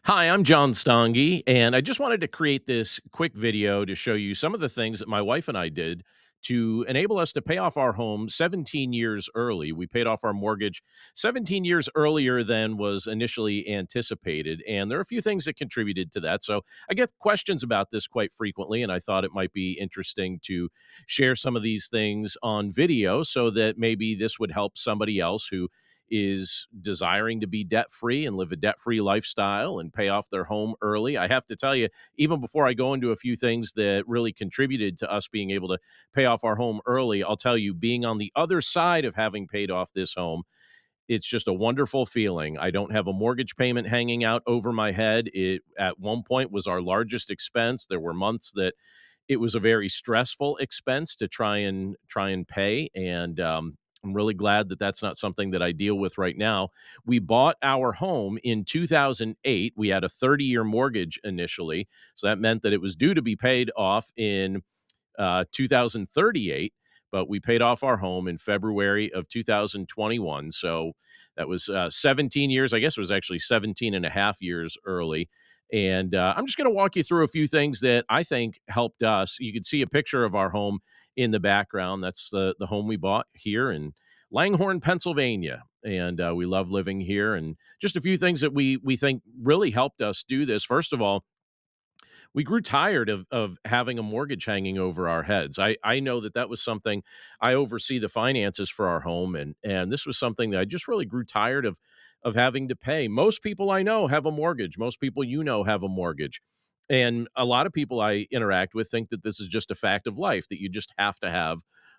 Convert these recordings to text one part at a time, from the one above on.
Hi, I'm John Stangi, and I just wanted to create this quick video to show you some of the things that my wife and I did to enable us to pay off our home 17 years early. We paid off our mortgage 17 years earlier than was initially anticipated, and there are a few things that contributed to that. So I get questions about this quite frequently, and I thought it might be interesting to share some of these things on video so that maybe this would help somebody else who is desiring to be debt free and live a debt free lifestyle and pay off their home early. I have to tell you, even before I go into a few things that really contributed to us being able to pay off our home early, I'll tell you, being on the other side of having paid off this home, it's just a wonderful feeling. I don't have a mortgage payment hanging out over my head. It at one point was our largest expense. There were months that it was a very stressful expense to try and pay, and I'm really glad that that's not something that I deal with right now. We bought our home in 2008. We had a 30-year mortgage initially, so that meant that it was due to be paid off in 2038, but we paid off our home in February of 2021. So that was 17 years. I guess it was actually 17 and a half years early. And I'm just going to walk you through a few things that I think helped us. You can see a picture of our home in the background. That's the home we bought here in Langhorne, Pennsylvania. And we love living here. And just a few things that we think really helped us do this. First of all, we grew tired of having a mortgage hanging over our heads. I know that that was something. I oversee the finances for our home, and this was something that I just really grew tired of having to pay. Most people I know have a mortgage. Most people you know have a mortgage. And a lot of people I interact with think that this is just a fact of life, that you just have to have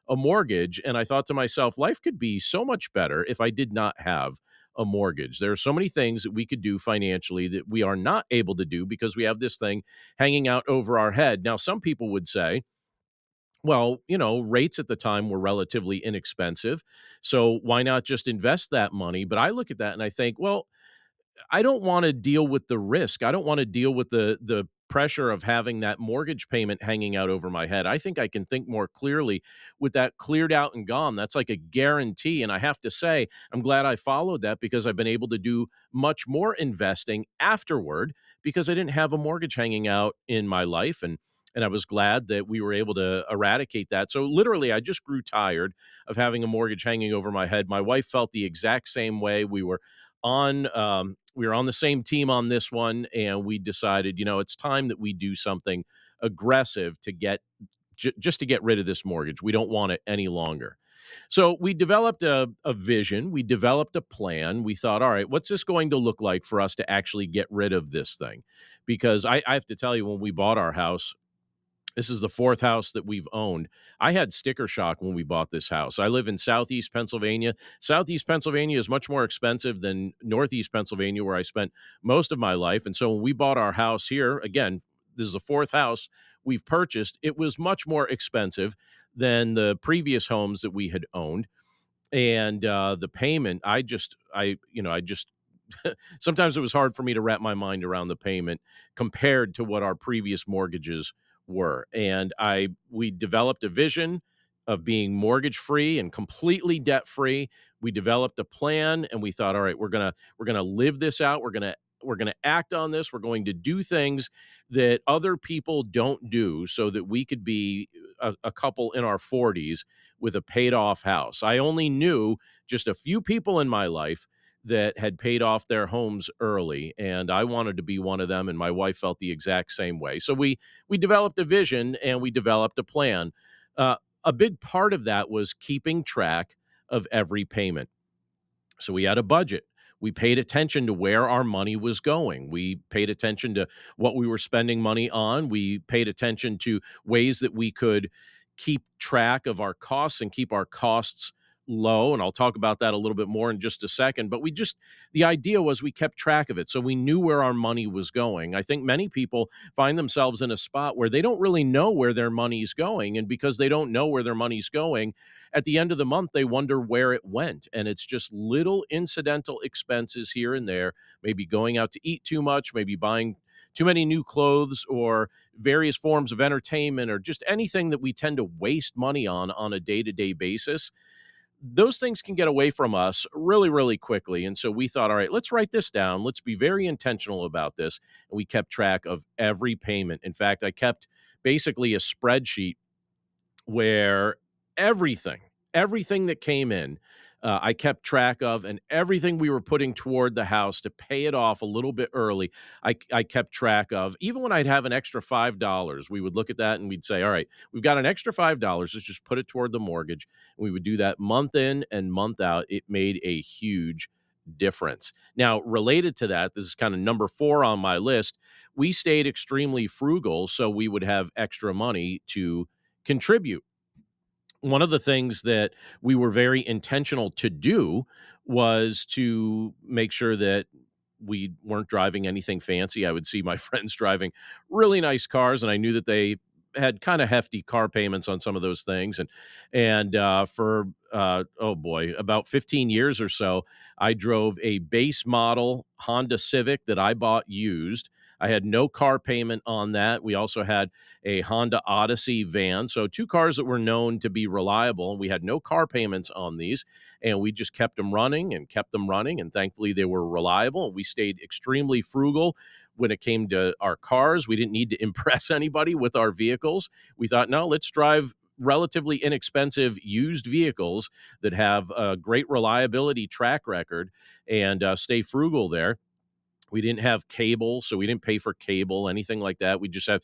a mortgage. And I thought to myself, life could be so much better if I did not have a mortgage. There are so many things that we could do financially that we are not able to do because we have this thing hanging out over our head. Now, some people would say, well, rates at the time were relatively inexpensive. So why not just invest that money? But I look at that and I think, well, I don't wanna deal with the risk. I don't wanna deal with the pressure of having that mortgage payment hanging out over my head. I think I can think more clearly with that cleared out and gone. That's like a guarantee, and I have to say, I'm glad I followed that because I've been able to do much more investing afterward because I didn't have a mortgage hanging out in my life, and I was glad that we were able to eradicate that. So, literally, I just grew tired of having a mortgage hanging over my head. My wife felt the exact same way. We were on the same team on this one, and we decided, it's time that we do something aggressive to just to get rid of this mortgage. We don't want it any longer. So we developed a vision. We developed a plan. We thought, all right, what's this going to look like for us to actually get rid of this thing? Because I have to tell you, when we bought our house, this is the fourth house that we've owned. I had sticker shock when we bought this house. I live in Southeast Pennsylvania. Southeast Pennsylvania is much more expensive than Northeast Pennsylvania, where I spent most of my life. And so when we bought our house here, again, this is the fourth house we've purchased. It was much more expensive than the previous homes that we had owned. And the payment, I just sometimes it was hard for me to wrap my mind around the payment compared to what our previous mortgages were. And we developed a vision of being mortgage free and completely debt free. We developed a plan and we thought, all right, we're gonna live this out. We're gonna act on this. We're going to do things that other people don't do so that we could be a couple in our 40s with a paid off house. I only knew just a few people in my life that had paid off their homes early, and I wanted to be one of them, and my wife felt the exact same way. So we developed a vision and we developed a plan. A big part of that was keeping track of every payment. So we had a budget. We paid attention to where our money was going. We paid attention to what we were spending money on. We paid attention to ways that we could keep track of our costs and keep our costs low. And I'll talk about that a little bit more in just a second. But the idea was we kept track of it. So we knew where our money was going. I think many people find themselves in a spot where they don't really know where their money's going. And because they don't know where their money's going, at the end of the month, they wonder where it went. And it's just little incidental expenses here and there, maybe going out to eat too much, maybe buying too many new clothes or various forms of entertainment or just anything that we tend to waste money on a day-to-day basis. those things can get away from us really, really quickly. And so we thought, all right, let's write this down. Let's be very intentional about this. And we kept track of every payment. In fact, I kept basically a spreadsheet where everything, everything that came in, I kept track of, and everything we were putting toward the house to pay it off a little bit early, I kept track of. Even when I'd have an extra $5, we would look at that and we'd say, all right, we've got an extra $5. Let's just put it toward the mortgage. And we would do that month in and month out. It made a huge difference. Now, related to that, this is kind of number four on my list. We stayed extremely frugal so we would have extra money to contribute. One of the things that we were very intentional to do was to make sure that we weren't driving anything fancy. I would see my friends driving really nice cars, and I knew that they had kind of hefty car payments on some of those things. And for oh boy, about 15 years or so, I drove a base model Honda Civic that I bought used. I had no car payment on that. We also had a Honda Odyssey van. So two cars that were known to be reliable, and we had no car payments on these, and we just kept them running and kept them running, and thankfully they were reliable. We stayed extremely frugal when it came to our cars. We didn't need to impress anybody with our vehicles. We thought, no, let's drive relatively inexpensive used vehicles that have a great reliability track record and stay frugal there. We didn't have cable, so we didn't pay for cable, anything like that. We just have,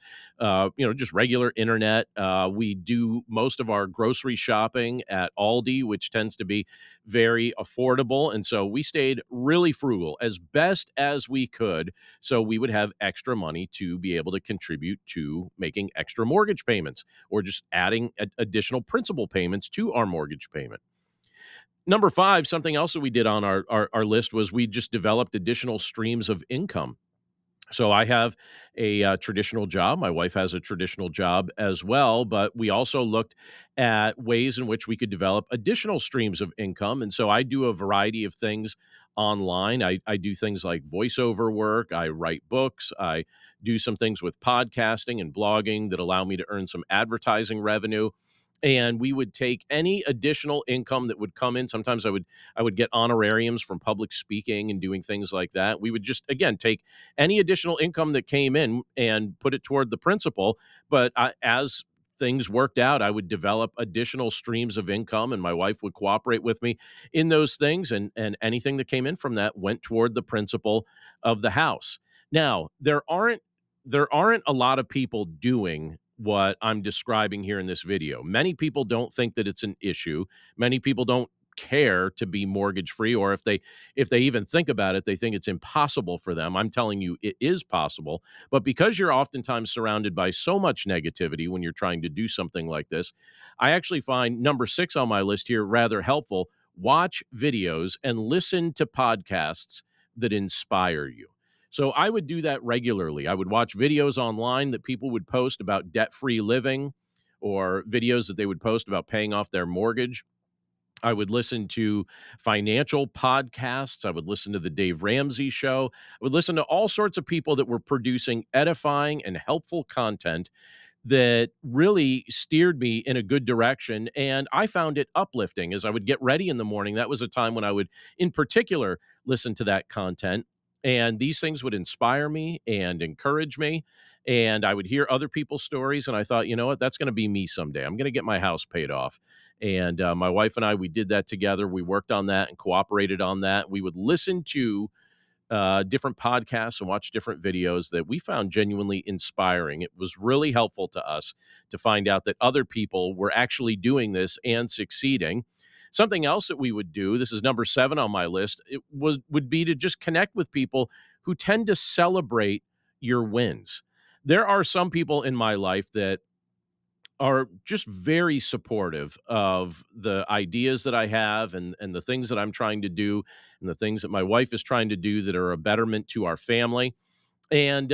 just regular internet. We do most of our grocery shopping at Aldi, which tends to be very affordable. And so we stayed really frugal as best as we could. So we would have extra money to be able to contribute to making extra mortgage payments or just adding additional principal payments to our mortgage payment. Number 5, something else that we did on our list was we just developed additional streams of income. So I have a traditional job. My wife has a traditional job as well, but we also looked at ways in which we could develop additional streams of income. And so I do a variety of things online. I do things like voiceover work. I write books. I do some things with podcasting and blogging that allow me to earn some advertising revenue. And we would take any additional income that would come in. Sometimes I would get honorariums from public speaking and doing things like that. We would just again take any additional income that came in and put it toward the principal. But as things worked out, I would develop additional streams of income, and my wife would cooperate with me in those things. And anything that came in from that went toward the principal of the house. Now, there aren't a lot of people doing what I'm describing here in this video. Many people don't think that it's an issue. Many people don't care to be mortgage free, or if they even think about it, they think it's impossible for them. I'm telling you it is possible. But because you're oftentimes surrounded by so much negativity when you're trying to do something like this, I actually find number 6 on my list here rather helpful. Watch videos and listen to podcasts that inspire you. So I would do that regularly. I would watch videos online that people would post about debt-free living, or videos that they would post about paying off their mortgage. I would listen to financial podcasts. I would listen to the Dave Ramsey show. I would listen to all sorts of people that were producing edifying and helpful content that really steered me in a good direction. And I found it uplifting as I would get ready in the morning. That was a time when I would, in particular, listen to that content. And these things would inspire me and encourage me. And I would hear other people's stories. And I thought, you know what, that's going to be me someday. I'm going to get my house paid off. And my wife and I, we did that together. We worked on that and cooperated on that. We would listen to different podcasts and watch different videos that we found genuinely inspiring. It was really helpful to us to find out that other people were actually doing this and succeeding. Something else that we would do, this is number 7 on my list, would be to just connect with people who tend to celebrate your wins. There are some people in my life that are just very supportive of the ideas that I have, and the things that I'm trying to do, and the things that my wife is trying to do that are a betterment to our family. And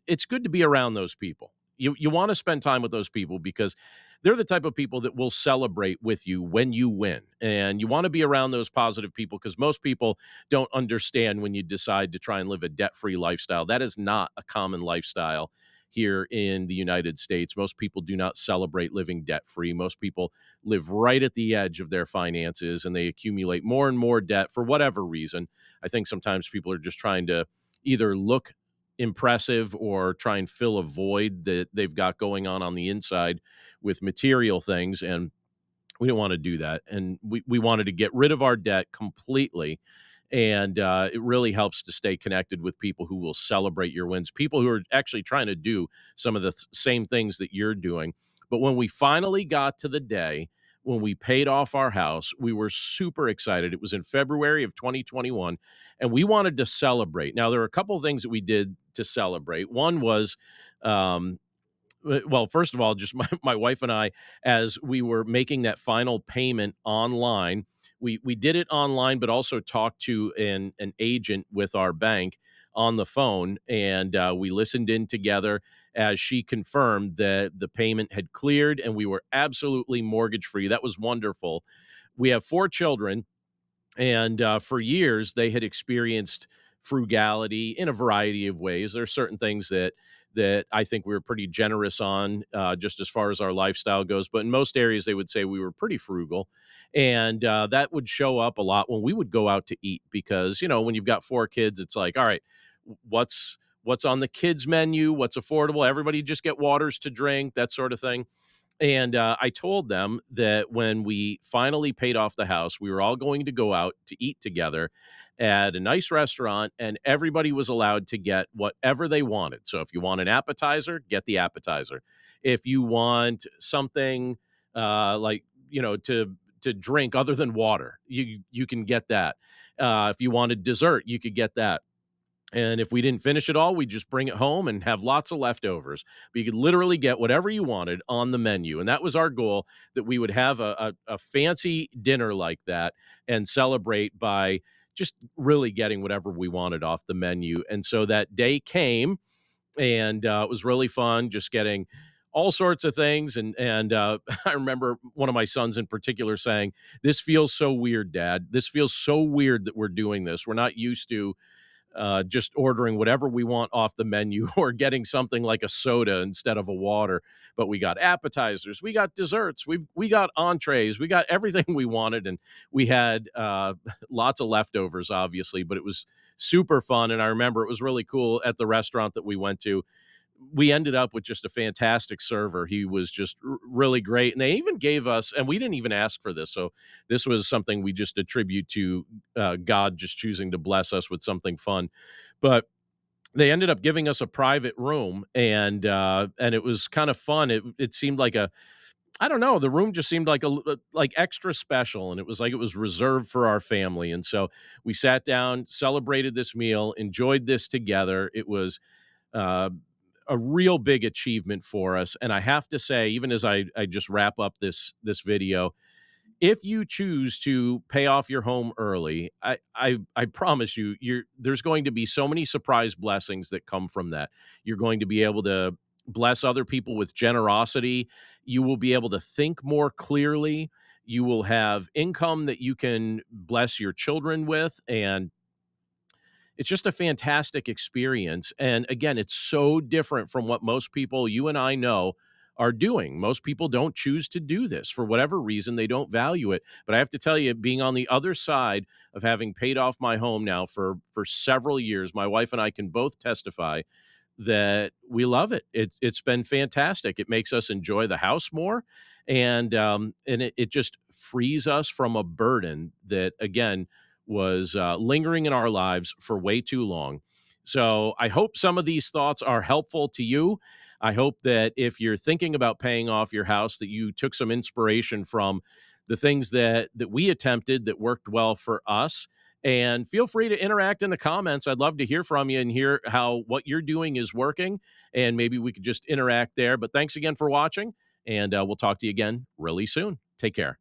it's good to be around those people. You want to spend time with those people because they're the type of people that will celebrate with you when you win. And you want to be around those positive people because most people don't understand when you decide to try and live a debt-free lifestyle. That is not a common lifestyle here in the United States. Most people do not celebrate living debt free. Most people live right at the edge of their finances and they accumulate more and more debt for whatever reason. I think sometimes people are just trying to either look impressive or try and fill a void that they've got going on the inside with material things. And we didn't want to do that. And we wanted to get rid of our debt completely. And it really helps to stay connected with people who will celebrate your wins, people who are actually trying to do some of the same things that you're doing. But when we finally got to the day when we paid off our house, we were super excited. It was in February of 2021, and we wanted to celebrate. Now, there are a couple of things that we did to celebrate. One was, um, well, first of all, just my wife and I, as we were making that final payment online, we did it online, but also talked to an agent with our bank on the phone, and we listened in together as she confirmed that the payment had cleared and we were absolutely mortgage free. That was wonderful. We have 4 children, and for years they had experienced frugality in a variety of ways. There are certain things that I think we were pretty generous on, just as far as our lifestyle goes. But in most areas, they would say we were pretty frugal, and that would show up a lot when we would go out to eat. Because when you've got 4 kids, it's like, all right, what's on the kids menu? What's affordable? Everybody just get waters to drink, that sort of thing. And I told them that when we finally paid off the house, we were all going to go out to eat together at a nice restaurant, and everybody was allowed to get whatever they wanted. So if you want an appetizer, get the appetizer. If you want something like to drink other than water, you can get that. If you wanted dessert, you could get that. And if we didn't finish it all, we'd just bring it home and have lots of leftovers. But you could literally get whatever you wanted on the menu. And that was our goal, that we would have a fancy dinner like that and celebrate by just really getting whatever we wanted off the menu. And so that day came, and it was really fun just getting all sorts of things. And I remember one of my sons in particular saying, "This feels so weird, Dad. This feels so weird that we're doing this. We're not used to just ordering whatever we want off the menu or getting something like a soda instead of a water. But we got appetizers, we got desserts, we got entrees, we got everything we wanted, and we had lots of leftovers, obviously. But it was super fun, and I remember it was really cool at the restaurant that we went to. We ended up with just a fantastic server. He was just really great. And they even gave us, and we didn't even ask for this. So this was something we just attribute to God just choosing to bless us with something fun. But they ended up giving us a private room, and it was kind of fun. It seemed like a, I don't know, the room just seemed like like extra special, and it was like it was reserved for our family. And so we sat down, celebrated this meal, enjoyed this together. It was uh, a real big achievement for us. And I have to say, even as I just wrap up this video, if you choose to pay off your home early, I promise you, there's going to be so many surprise blessings that come from that. You're going to be able to bless other people with generosity. You will be able to think more clearly. You will have income that you can bless your children with, and it's just a fantastic experience. And again, it's so different from what most people, you and I know, are doing. Most people don't choose to do this for whatever reason. They don't value it. But I have to tell you, being on the other side of having paid off my home now for several years, my wife and I can both testify that we love it. It's been fantastic. It makes us enjoy the house more, and it just frees us from a burden that again was lingering in our lives for way too long. So I hope some of these thoughts are helpful to you. I hope that if you're thinking about paying off your house, that you took some inspiration from the things that we attempted that worked well for us. And feel free to interact in the comments. I'd love to hear from you and hear how what you're doing is working. And maybe we could just interact there. But thanks again for watching. And we'll talk to you again really soon. Take care.